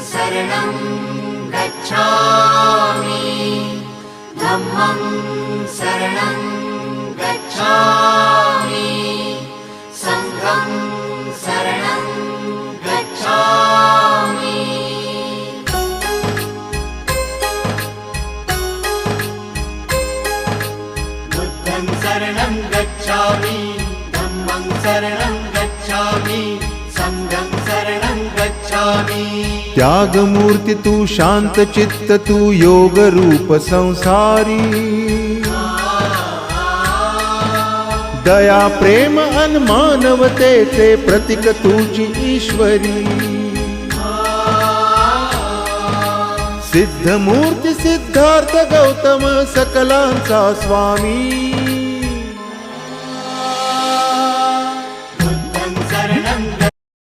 शरणं गच्छामि धम्मं शरणं गच्छामि संघं शरणं गच्छामि बुद्धं शरणं गच्छामि धम्मं शरणं गच्छामि संघं शरणं गच्छामि। त्यागमूर्ती तू शांत चित्त तू योग रूप संसारी दया प्रेम अन मानवतेचे प्रतीक तुझी ईश्वरी सिद्धमूर्ती सिद्धार्थ गौतम सकलांचा स्वामी